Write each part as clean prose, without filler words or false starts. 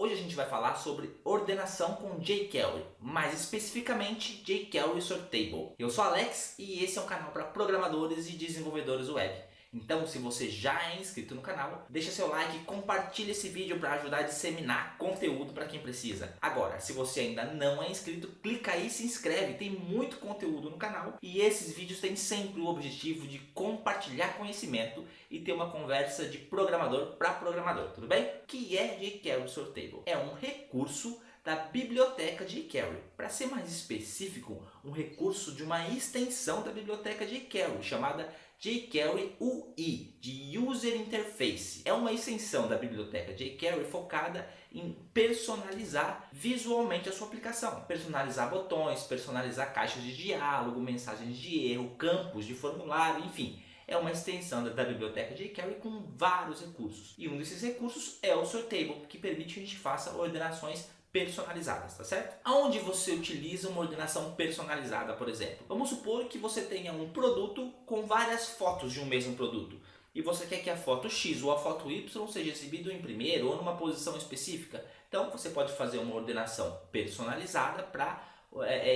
Hoje a gente vai falar sobre ordenação com jQuery, mais especificamente jQuery Sortable. Eu sou Alex e esse é um canal para programadores e desenvolvedores web. Então, se você já é inscrito no canal, deixa seu like e compartilha esse vídeo para ajudar a disseminar conteúdo para quem precisa. Agora, se você ainda não é inscrito, clica aí e se inscreve. Tem muito conteúdo no canal e esses vídeos têm sempre o objetivo de compartilhar conhecimento e ter uma conversa de programador para programador, tudo bem? O que é jQuery Sortable? É um recurso da biblioteca jQuery. Para ser mais específico, um recurso de uma extensão da biblioteca jQuery chamada jQuery UI, de User Interface. É uma extensão da biblioteca jQuery focada em personalizar visualmente a sua aplicação. Personalizar botões, personalizar caixas de diálogo, mensagens de erro, campos de formulário, enfim. É uma extensão da biblioteca jQuery com vários recursos. E um desses recursos é o Sortable, que permite que a gente faça ordenações personalizadas, tá certo? Aonde você utiliza uma ordenação personalizada, por exemplo? Vamos supor que você tenha um produto com várias fotos de um mesmo produto e você quer que a foto X ou a foto Y seja exibida em primeiro ou numa posição específica. Então você pode fazer uma ordenação personalizada para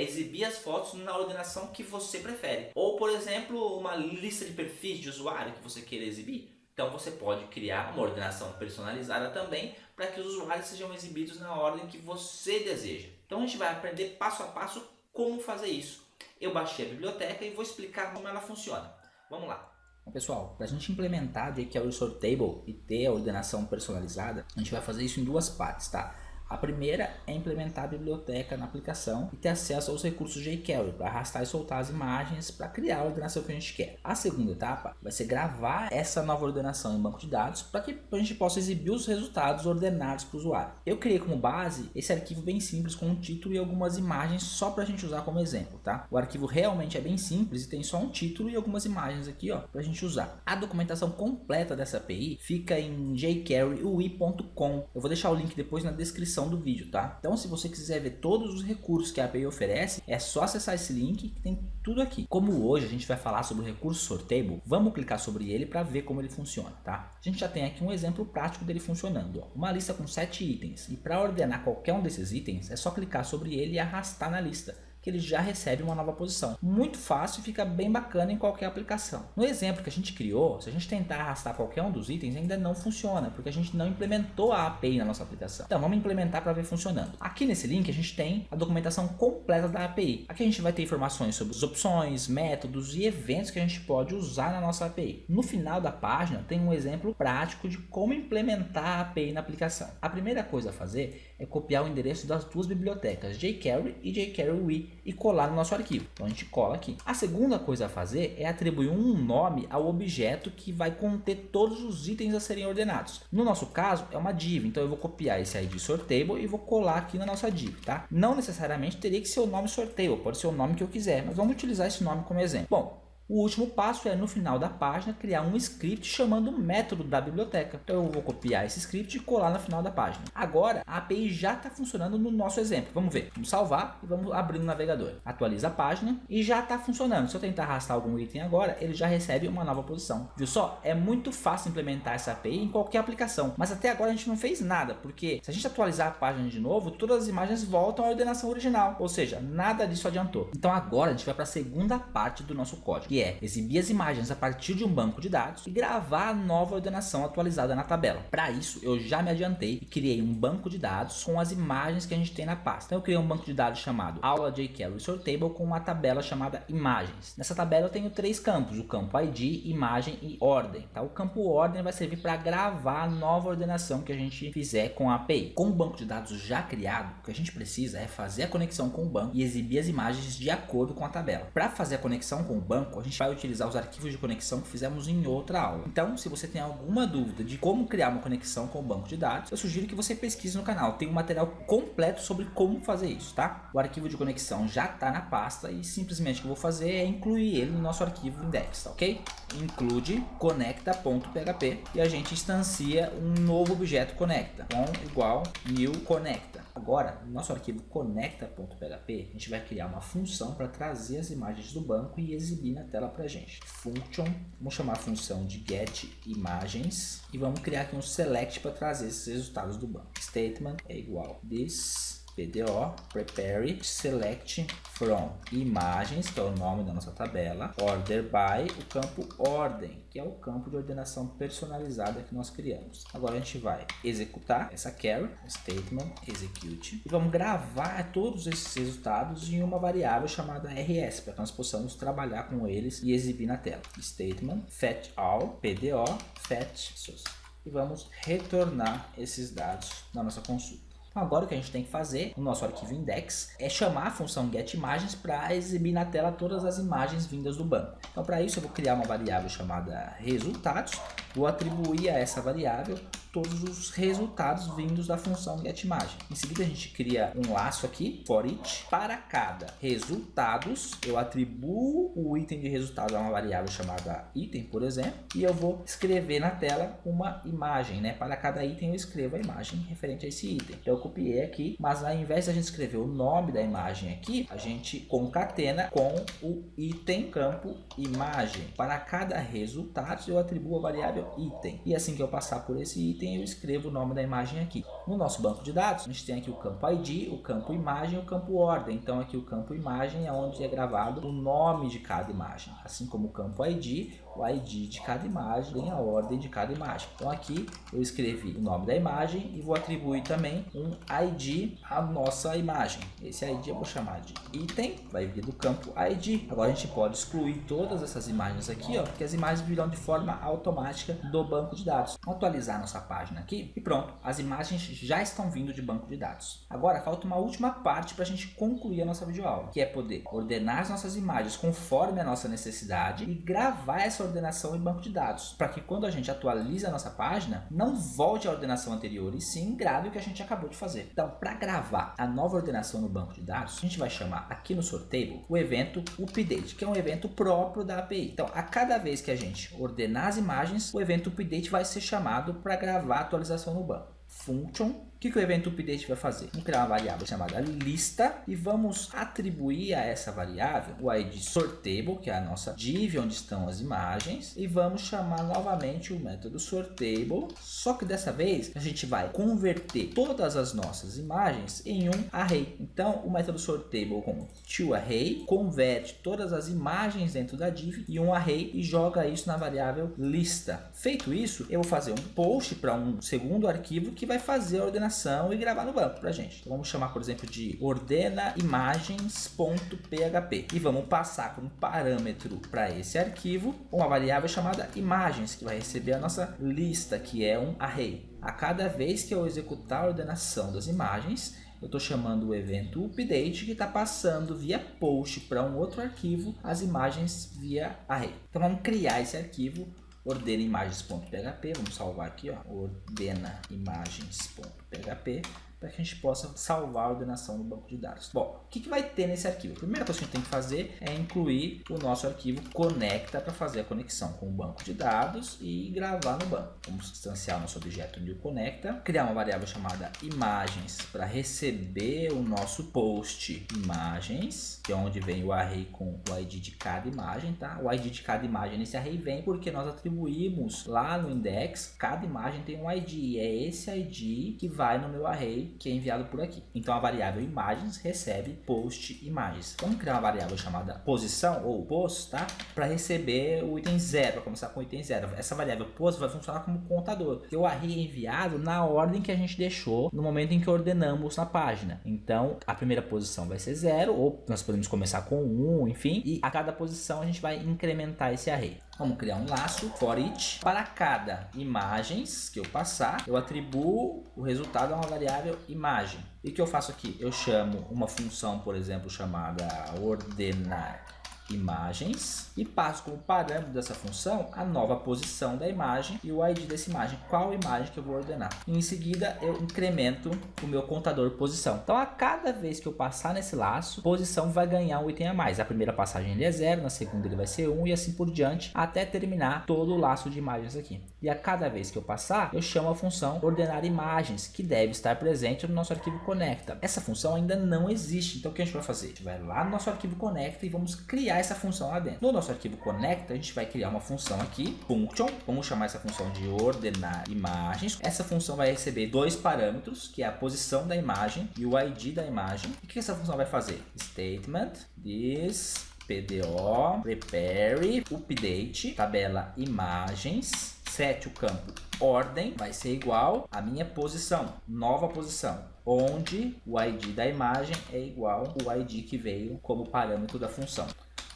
exibir as fotos na ordenação que você prefere. Ou, por exemplo, uma lista de perfis de usuário que você queira exibir. Então você pode criar uma ordenação personalizada também para que os usuários sejam exibidos na ordem que você deseja. Então a gente vai aprender passo a passo como fazer isso. Eu baixei a biblioteca e vou explicar como ela funciona. Vamos lá. Bom, pessoal, para a gente implementar jQuery Sortable e ter a ordenação personalizada, a gente vai fazer isso em duas partes, tá? A primeira é implementar a biblioteca na aplicação e ter acesso aos recursos jQuery para arrastar e soltar as imagens para criar a ordenação que a gente quer. A segunda etapa vai ser gravar essa nova ordenação em banco de dados para que a gente possa exibir os resultados ordenados para o usuário. Eu criei como base esse arquivo bem simples com um título e algumas imagens só para a gente usar como exemplo, tá? O arquivo realmente é bem simples e tem só um título e algumas imagens aqui, ó, para a gente usar. A documentação completa dessa API fica em jQueryui.com. Eu vou deixar o link depois na descrição do vídeo, tá? Então, se você quiser ver todos os recursos que a API oferece, é só acessar esse link que tem tudo aqui. Como hoje a gente vai falar sobre o recurso Sortable, vamos clicar sobre ele para ver como ele funciona, tá? A gente já tem aqui um exemplo prático dele funcionando, ó. Uma lista com 7 itens e para ordenar qualquer um desses itens é só clicar sobre ele e arrastar na lista, que ele já recebe uma nova posição. Muito fácil e fica bem bacana em qualquer aplicação. No exemplo que a gente criou, se a gente tentar arrastar qualquer um dos itens, ainda não funciona, porque a gente não implementou a API na nossa aplicação. Então vamos implementar para ver funcionando. Aqui nesse link a gente tem a documentação completa da API. Aqui a gente vai ter informações sobre as opções, métodos e eventos que a gente pode usar na nossa API. No final da página tem um exemplo prático de como implementar a API na aplicação. A primeira coisa a fazer é copiar o endereço das duas bibliotecas, jQuery e jQuery e colar no nosso arquivo. Então a gente cola aqui. A segunda coisa a fazer é atribuir um nome ao objeto que vai conter todos os itens a serem ordenados. No nosso caso é uma div, então eu vou copiar esse ID Sortable e vou colar aqui na nossa div, tá? Não necessariamente teria que ser o nome Sortable, pode ser o nome que eu quiser, mas vamos utilizar esse nome como exemplo. Bom, o último passo é, no final da página, criar um script chamando o método da biblioteca. Então eu vou copiar esse script e colar no final da página. Agora a API já está funcionando no nosso exemplo. Vamos ver. Vamos salvar e vamos abrir no navegador. Atualiza a página e já está funcionando. Se eu tentar arrastar algum item agora, ele já recebe uma nova posição. Viu só? É muito fácil implementar essa API em qualquer aplicação. Mas até agora a gente não fez nada, porque se a gente atualizar a página de novo, todas as imagens voltam à ordenação original. Ou seja, nada disso adiantou. Então agora a gente vai para a segunda parte do nosso código, que é exibir as imagens a partir de um banco de dados e gravar a nova ordenação atualizada na tabela. Para isso, eu já me adiantei e criei um banco de dados com as imagens que a gente tem na pasta. Então eu criei um banco de dados chamado aula jQuery Sortable com uma tabela chamada imagens. Nessa tabela eu tenho 3 campos, o campo ID, imagem e ordem. Tá? O campo ordem vai servir para gravar a nova ordenação que a gente fizer com a API. Com o banco de dados já criado, o que a gente precisa é fazer a conexão com o banco e exibir as imagens de acordo com a tabela. Para fazer a conexão com o banco, a gente vai utilizar os arquivos de conexão que fizemos em outra aula. Então, se você tem alguma dúvida de como criar uma conexão com o banco de dados, eu sugiro que você pesquise no canal. Tem um material completo sobre como fazer isso, tá? O arquivo de conexão já está na pasta e simplesmente o que eu vou fazer é incluir ele no nosso arquivo index, tá ok? Include conecta.php e a gente instancia um novo objeto conecta com igual new conecta. Agora, no nosso arquivo conecta.php, a gente vai criar uma função para trazer as imagens do banco e exibir na tela para a gente. Function, vamos chamar a função de getImagens e vamos criar aqui um select para trazer esses resultados do banco. statement é igual this PDO, prepare, select from imagens, que é o nome da nossa tabela, order by, o campo ordem, que é o campo de ordenação personalizada que nós criamos. Agora a gente vai executar essa query, statement, execute, e vamos gravar todos esses resultados em uma variável chamada rs, para que nós possamos trabalhar com eles e exibir na tela. Statement, fetch all, PDO, fetch source. E vamos retornar esses dados na nossa consulta. Então agora o que a gente tem que fazer no nosso arquivo index é chamar a função getImagens para exibir na tela todas as imagens vindas do banco. Então para isso eu vou criar uma variável chamada resultados, vou atribuir a essa variável todos os resultados vindos da função getImagem. Em seguida a gente cria um laço aqui, for each, para cada resultados, eu atribuo o item de resultado a uma variável chamada item, por exemplo, e eu vou escrever na tela uma imagem, né? Para cada item eu escrevo a imagem referente a esse item. Então eu copiei aqui, mas ao invés de a gente escrever o nome da imagem aqui, a gente concatena com o item campo imagem. Para cada resultado eu atribuo a variável item. E assim que eu passar por esse item, eu escrevo o nome da imagem aqui. No nosso banco de dados, a gente tem aqui o campo ID, o campo imagem e o campo ordem. Então aqui o campo imagem é onde é gravado o nome de cada imagem. Assim como o campo ID, o ID de cada imagem tem a ordem de cada imagem. Então aqui eu escrevi o nome da imagem e vou atribuir também um ID à nossa imagem. Esse ID eu vou chamar de item, vai vir do campo ID. Agora a gente pode excluir todas essas imagens aqui, ó, porque as imagens virão de forma automática do banco de dados. Vamos atualizar nossa página aqui e pronto, as imagens já estão vindo de banco de dados. Agora falta uma última parte para a gente concluir a nossa videoaula, que é poder ordenar as nossas imagens conforme a nossa necessidade e gravar essa ordenação em banco de dados, para que quando a gente atualiza a nossa página, não volte à ordenação anterior e sim grave o que a gente acabou de fazer. Então, para gravar a nova ordenação no banco de dados, a gente vai chamar aqui no Sortable o evento update, que é um evento próprio da API. Então, a cada vez que a gente ordenar as imagens, o evento update vai ser chamado para gravar a atualização no banco. Function. O que o evento update vai fazer? Vamos criar uma variável chamada lista e vamos atribuir a essa variável o ID sortable, que é a nossa div onde estão as imagens, e vamos chamar novamente o método sortable, só que dessa vez a gente vai converter todas as nossas imagens em um array. Então o método sortable com toArray converte todas as imagens dentro da div em um array e joga isso na variável lista. Feito isso, eu vou fazer um post para um segundo arquivo que vai fazer a ordenação e gravar no banco pra gente. Então vamos chamar, por exemplo, de ordena imagens.php e vamos passar como parâmetro para esse arquivo uma variável chamada imagens, que vai receber a nossa lista, que é um array. A cada vez que eu executar a ordenação das imagens, eu estou chamando o evento update, que está passando via post para um outro arquivo as imagens via array. Então vamos criar esse arquivo ordena imagens.php, vamos salvar aqui, ó, ordena imagens.php, para que a gente possa salvar a ordenação no banco de dados. Bom, o que vai ter nesse arquivo? A primeira coisa que a gente tem que fazer é incluir o nosso arquivo conecta para fazer a conexão com o banco de dados e gravar no banco. Vamos instanciar o nosso objeto new conecta, criar uma variável chamada imagens para receber o nosso post imagens, que é onde vem o array com o ID de cada imagem, tá? O ID de cada imagem nesse array vem porque nós atribuímos lá no index, cada imagem tem um ID, e é esse ID que vai no meu array, que é enviado por aqui. Então a variável imagens recebe post imagens. Vamos criar uma variável chamada posição ou post, tá? Para receber o item 0, para começar com o item 0. Essa variável post vai funcionar como contador, porque o array é enviado na ordem que a gente deixou no momento em que ordenamos na página. Então a primeira posição vai ser 0, ou nós podemos começar com 1, enfim, e a cada posição a gente vai incrementar esse array. Vamos criar um laço for each. Para cada imagens que eu passar, eu atribuo o resultado a uma variável imagem. E o que eu faço aqui? Eu chamo uma função, por exemplo, chamada ordenar imagens e passo como parâmetro dessa função a nova posição da imagem e o ID dessa imagem, qual imagem que eu vou ordenar. E em seguida eu incremento o meu contador posição. Então a cada vez que eu passar nesse laço, posição vai ganhar um item a mais. A primeira passagem ele é 0, na segunda ele vai ser 1 e assim por diante até terminar todo o laço de imagens aqui. E a cada vez que eu passar, eu chamo a função ordenar imagens, que deve estar presente no nosso arquivo conecta. Essa função ainda não existe, então o que a gente vai fazer? A gente vai lá no nosso arquivo conecta e vamos criar criar essa função lá dentro. No nosso arquivo conecta, a gente vai criar uma função aqui, function. Vamos chamar essa função de ordenar imagens. Essa função vai receber dois parâmetros, que é a posição da imagem e o ID da imagem. E o que essa função vai fazer? Statement this PDO prepare update tabela imagens, set o campo ordem vai ser igual à minha posição, nova posição, onde o ID da imagem é igual ao ID que veio como parâmetro da função.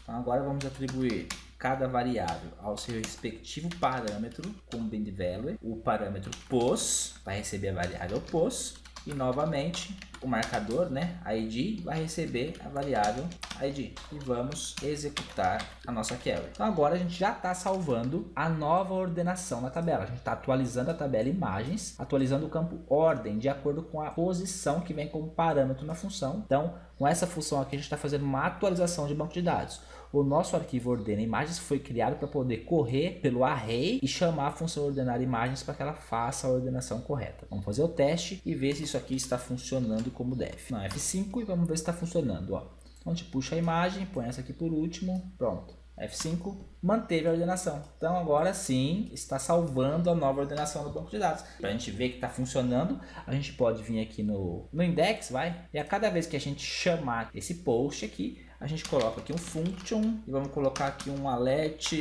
Então agora vamos atribuir cada variável ao seu respectivo parâmetro com bind value. O parâmetro pos vai receber a variável pos e novamente o marcador, né, ID, vai receber a variável ID. E vamos executar a nossa query. Então agora a gente já está salvando a nova ordenação na tabela. A gente está atualizando a tabela imagens, atualizando o campo ordem de acordo com a posição que vem como parâmetro na função. Então, com essa função aqui, a gente está fazendo uma atualização de banco de dados. O nosso arquivo ordena imagens foi criado para poder correr pelo array e chamar a função ordenar imagens para que ela faça a ordenação correta. Vamos fazer o teste e ver se isso aqui está funcionando como deve. Na F5 e vamos ver se está funcionando. Ó. Então a gente puxa a imagem, põe essa aqui por último, pronto. F5 manteve a ordenação. Então agora sim está salvando a nova ordenação do banco de dados. Para a gente ver que está funcionando, a gente pode vir aqui no index, e a cada vez que a gente chamar esse post aqui, a gente coloca aqui um function e vamos colocar aqui um alert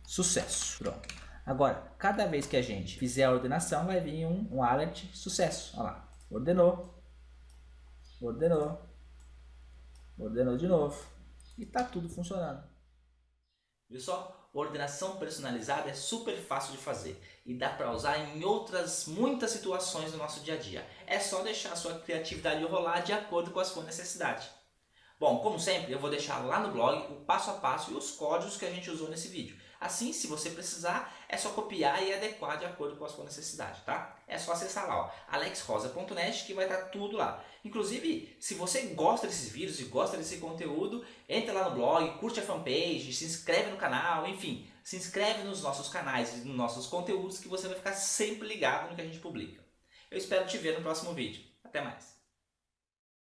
sucesso. Pronto. Agora, cada vez que a gente fizer a ordenação, vai vir um alert sucesso. Olha lá, ordenou, ordenou, ordenou de novo e está tudo funcionando. Viu só? Ordenação personalizada é super fácil de fazer e dá para usar em outras muitas situações do nosso dia a dia. É só deixar a sua criatividade rolar de acordo com a sua necessidade. Bom, como sempre, eu vou deixar lá no blog o passo a passo e os códigos que a gente usou nesse vídeo. Assim, se você precisar, é só copiar e adequar de acordo com a sua necessidade, tá? É só acessar lá, ó, alexrosa.net, que vai estar tudo lá. Inclusive, se você gosta desses vídeos e gosta desse conteúdo, entra lá no blog, curte a fanpage, se inscreve no canal, enfim, se inscreve nos nossos canais e nos nossos conteúdos que você vai ficar sempre ligado no que a gente publica. Eu espero te ver no próximo vídeo. Até mais!